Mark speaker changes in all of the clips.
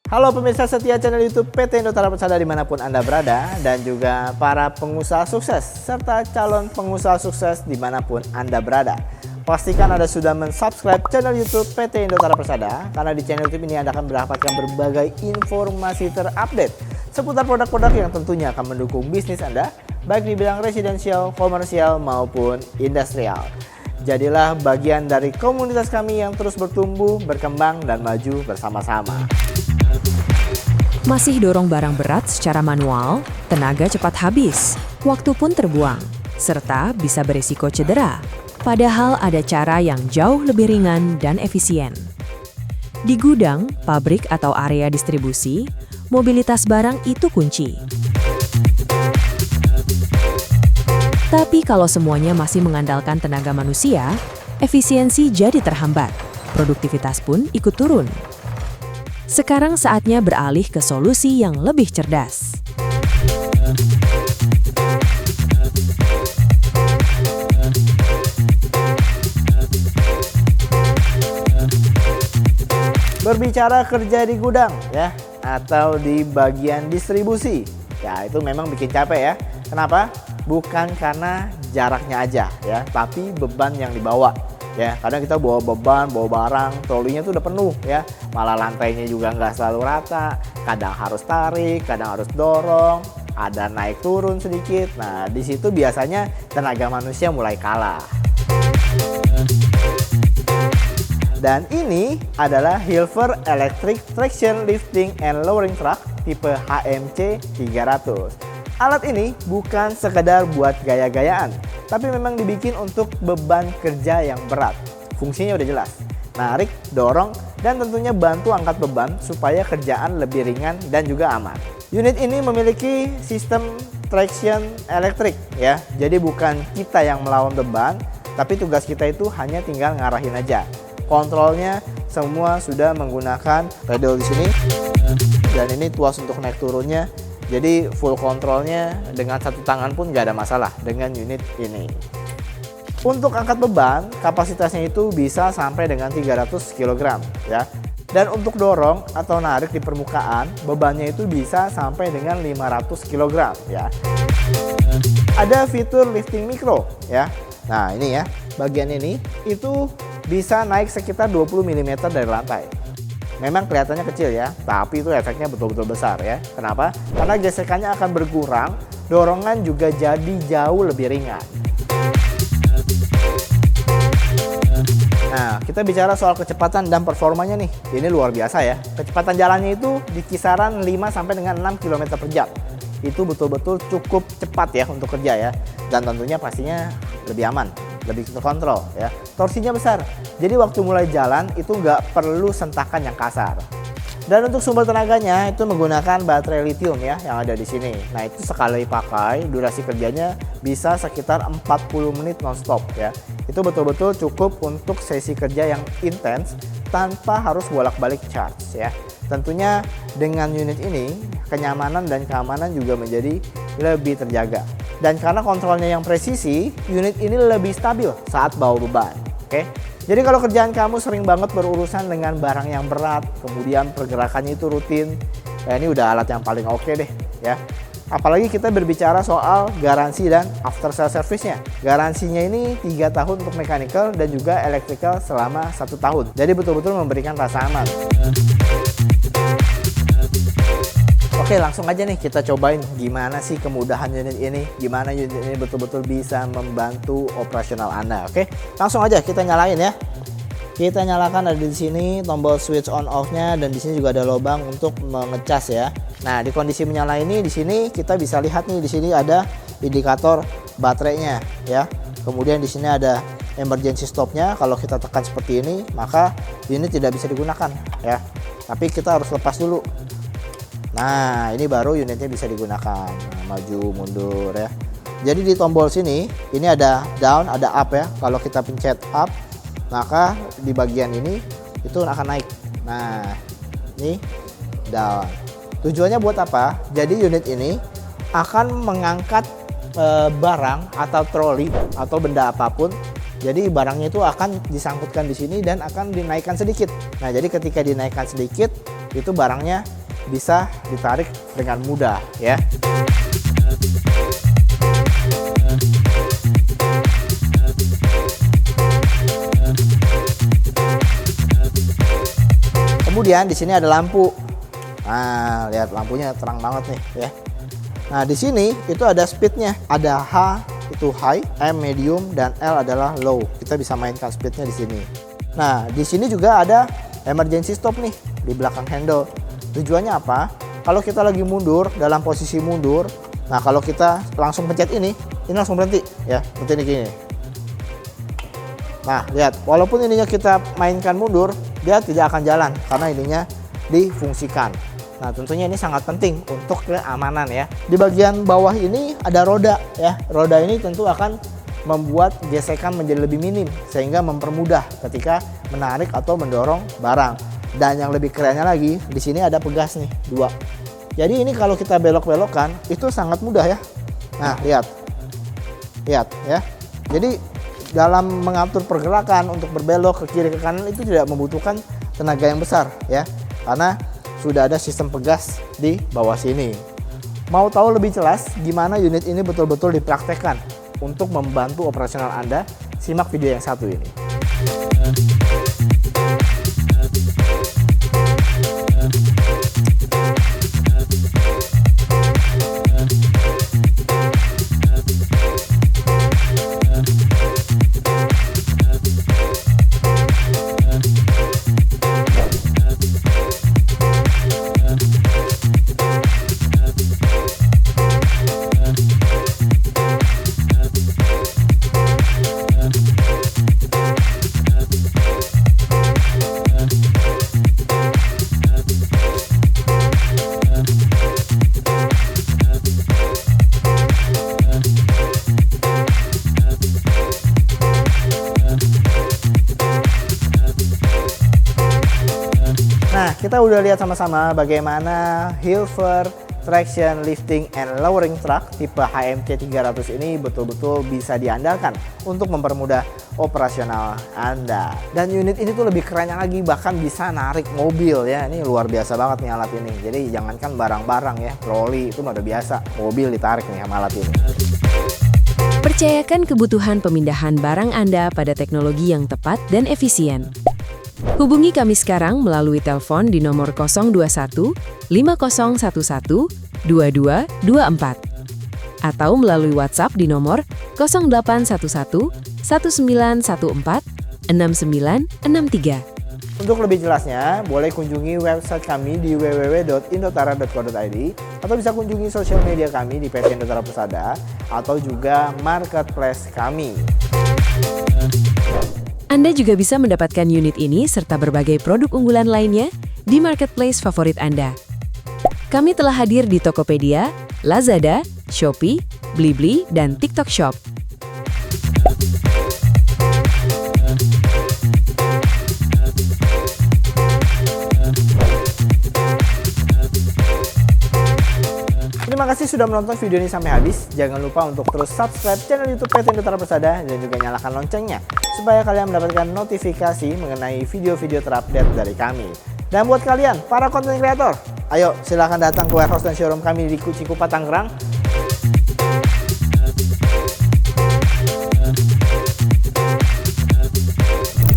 Speaker 1: Halo pemirsa setia channel YouTube PT Indotara Persada dimanapun Anda berada, dan juga para pengusaha sukses serta calon pengusaha sukses dimanapun Anda berada. Pastikan Anda sudah mensubscribe channel YouTube PT Indotara Persada, karena di channel YouTube ini Anda akan mendapatkan berbagai informasi terupdate seputar produk-produk yang tentunya akan mendukung bisnis Anda, baik di bidang residensial, komersial maupun industrial. Jadilah bagian dari komunitas kami yang terus bertumbuh, berkembang, dan maju bersama-sama.
Speaker 2: Masih dorong barang berat secara manual, tenaga cepat habis, waktu pun terbuang, serta bisa berisiko cedera. Padahal ada cara yang jauh lebih ringan dan efisien. Di gudang, pabrik atau area distribusi, mobilitas barang itu kunci. Tapi kalau semuanya masih mengandalkan tenaga manusia, efisiensi jadi terhambat, produktivitas pun ikut turun. Sekarang saatnya beralih ke solusi yang lebih cerdas.
Speaker 1: Berbicara kerja di gudang ya, atau di bagian distribusi, ya itu memang bikin capek ya. Kenapa? Bukan karena jaraknya aja ya, tapi beban yang dibawa. Ya, kadang kita bawa beban, bawa barang, trolinya tuh udah penuh ya. Malah lantainya juga nggak selalu rata. Kadang harus tarik, kadang harus dorong, ada naik turun sedikit. Nah, di situ biasanya tenaga manusia mulai kalah. Dan ini adalah Hilfer Electric Traction Lifting and Lowering Truck tipe HMC 300. Alat ini bukan sekedar buat gaya-gayaan, tapi memang dibikin untuk beban kerja yang berat. Fungsinya udah jelas, narik, dorong, dan tentunya bantu angkat beban supaya kerjaan lebih ringan dan juga aman. Unit ini memiliki sistem traction elektrik ya, jadi bukan kita yang melawan beban, tapi tugas kita itu hanya tinggal ngarahin aja. Kontrolnya semua sudah menggunakan pedal di sini, dan ini tuas untuk naik turunnya. Jadi full kontrolnya dengan satu tangan pun nggak ada masalah dengan unit ini. Untuk angkat beban, kapasitasnya itu bisa sampai dengan 300 kg ya. Dan untuk dorong atau narik di permukaan, bebannya itu bisa sampai dengan 500 kg ya. Ada fitur lifting mikro ya. Nah ini ya, bagian ini itu bisa naik sekitar 20 mm dari lantai. Memang kelihatannya kecil ya, tapi itu efeknya betul-betul besar ya. Kenapa? Karena gesekannya akan berkurang, dorongan juga jadi jauh lebih ringan. Nah, kita bicara soal kecepatan dan performanya nih. Ini luar biasa ya. Kecepatan jalannya itu di kisaran 5 sampai dengan 6 km per jam. Itu betul-betul cukup cepat ya untuk kerja ya. Dan tentunya pastinya lebih aman, lebih terkontrol ya. Torsinya besar, jadi waktu mulai jalan itu nggak perlu sentakan yang kasar. Dan untuk sumber tenaganya itu menggunakan baterai lithium ya yang ada di sini. Nah itu sekali pakai durasi kerjanya bisa sekitar 40 menit nonstop ya. Itu betul-betul cukup untuk sesi kerja yang intens tanpa harus bolak-balik charge ya. Tentunya dengan unit ini kenyamanan dan keamanan juga menjadi lebih terjaga. Dan karena kontrolnya yang presisi, unit ini lebih stabil saat bawa beban. Oke? Jadi kalau kerjaan kamu sering banget berurusan dengan barang yang berat, kemudian pergerakannya itu rutin, ya ini udah alat yang paling oke deh ya. Apalagi kita berbicara soal garansi dan after sales service-nya. Garansinya ini 3 tahun untuk mechanical dan juga electrical selama 1 tahun. Jadi betul-betul memberikan rasa aman. Oke, langsung aja nih kita cobain gimana sih kemudahan unit ini, gimana unit ini betul-betul bisa membantu operasional Anda. Oke, langsung aja kita nyalain ya. Kita nyalakan, ada di sini tombol switch on off-nya, dan di sini juga ada lubang untuk mengecas ya. Nah, di kondisi menyala ini di sini kita bisa lihat nih, di sini ada indikator baterainya ya. Kemudian di sini ada emergency stop-nya. Kalau kita tekan seperti ini, maka unit tidak bisa digunakan ya. Tapi kita harus lepas dulu. Nah, ini baru unitnya bisa digunakan. Nah, maju mundur ya. Jadi di tombol sini ini ada down, ada up ya. Kalau kita pencet up, maka di bagian ini itu akan naik. Nah, ini down. Tujuannya buat apa? Jadi unit ini akan mengangkat barang atau troli atau benda apapun. Jadi barangnya itu akan disangkutkan di sini dan akan dinaikkan sedikit. Nah, jadi ketika dinaikkan sedikit, itu barangnya bisa ditarik dengan mudah ya. Kemudian di sini ada lampu. Nah, lihat lampunya terang banget nih ya. Nah, di sini itu ada speednya. Ada H itu high, M medium, dan L adalah low. Kita bisa mainkan speednya di sini. Nah, di sini juga ada emergency stop nih di belakang handle. Tujuannya apa? Kalau kita lagi mundur, dalam posisi mundur, nah kalau kita langsung pencet ini langsung berhenti ya, berhenti gini. Nah, lihat, walaupun ininya kita mainkan mundur, dia tidak akan jalan karena ininya difungsikan. Nah, tentunya ini sangat penting untuk keamanan ya. Di bagian bawah ini ada roda ya. Roda ini tentu akan membuat gesekan menjadi lebih minim sehingga mempermudah ketika menarik atau mendorong barang. Dan yang lebih kerennya lagi, di sini ada pegas nih, 2. Jadi ini kalau kita belok-belokkan itu sangat mudah ya. Nah, lihat. Lihat ya. Jadi dalam mengatur pergerakan untuk berbelok ke kiri ke kanan itu tidak membutuhkan tenaga yang besar ya. Karena sudah ada sistem pegas di bawah sini. Mau tahu lebih jelas gimana unit ini betul-betul dipraktekkan untuk membantu operasional Anda? Simak video yang satu ini. Nah, kita udah lihat sama-sama bagaimana Hilfer Traction Lifting and Lowering Truck tipe HMC 300 ini betul-betul bisa diandalkan untuk mempermudah operasional Anda. Dan unit ini tuh lebih kerennya lagi, bahkan bisa narik mobil ya. Ini luar biasa banget nih alat ini. Jadi jangankan barang-barang ya, troli itu udah biasa, mobil ditarik nih sama alat ini.
Speaker 2: Percayakan kebutuhan pemindahan barang Anda pada teknologi yang tepat dan efisien. Hubungi kami sekarang melalui telepon di nomor 021 5011 2224 atau melalui WhatsApp di nomor 0811 1914 6963.
Speaker 1: Untuk lebih jelasnya, boleh kunjungi website kami di www.indotara.co.id atau bisa kunjungi sosial media kami di PT Indotara Persada atau juga marketplace kami.
Speaker 2: Anda juga bisa mendapatkan unit ini serta berbagai produk unggulan lainnya di marketplace favorit Anda. Kami telah hadir di Tokopedia, Lazada, Shopee, Blibli, dan TikTok Shop.
Speaker 1: Terima kasih sudah menonton video ini sampai habis. Jangan lupa untuk terus subscribe channel YouTube PT Indotara Persada dan juga nyalakan loncengnya supaya kalian mendapatkan notifikasi mengenai video-video terupdate dari kami. Dan buat kalian, para konten kreator, ayo silahkan datang ke warehouse dan showroom kami di Cikupa, Tangerang.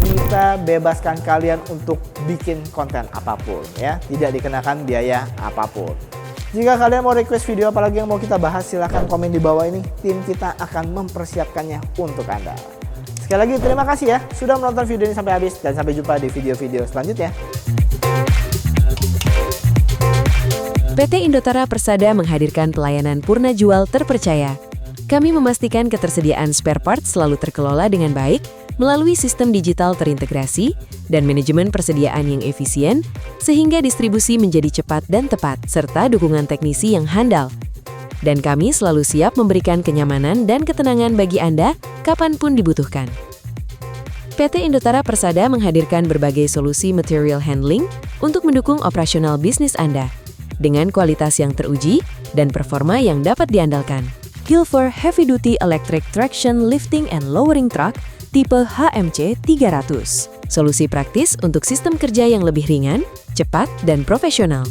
Speaker 1: Kita bebaskan kalian untuk bikin konten apapun ya, tidak dikenakan biaya apapun. Jika kalian mau request video apalagi yang mau kita bahas, silahkan komen di bawah ini. Tim kita akan mempersiapkannya untuk Anda. Sekali lagi terima kasih ya sudah menonton video ini sampai habis dan sampai jumpa di video-video selanjutnya.
Speaker 2: PT Indotara Persada menghadirkan pelayanan purna jual terpercaya. Kami memastikan ketersediaan spare part selalu terkelola dengan baik melalui sistem digital terintegrasi dan manajemen persediaan yang efisien, sehingga distribusi menjadi cepat dan tepat, serta dukungan teknisi yang handal. Dan kami selalu siap memberikan kenyamanan dan ketenangan bagi Anda kapanpun dibutuhkan. PT Indotara Persada menghadirkan berbagai solusi material handling untuk mendukung operasional bisnis Anda, dengan kualitas yang teruji dan performa yang dapat diandalkan. Hilfer Heavy Duty Electric Traction Lifting and Lowering Truck tipe HMC 300. Solusi praktis untuk sistem kerja yang lebih ringan, cepat, dan profesional.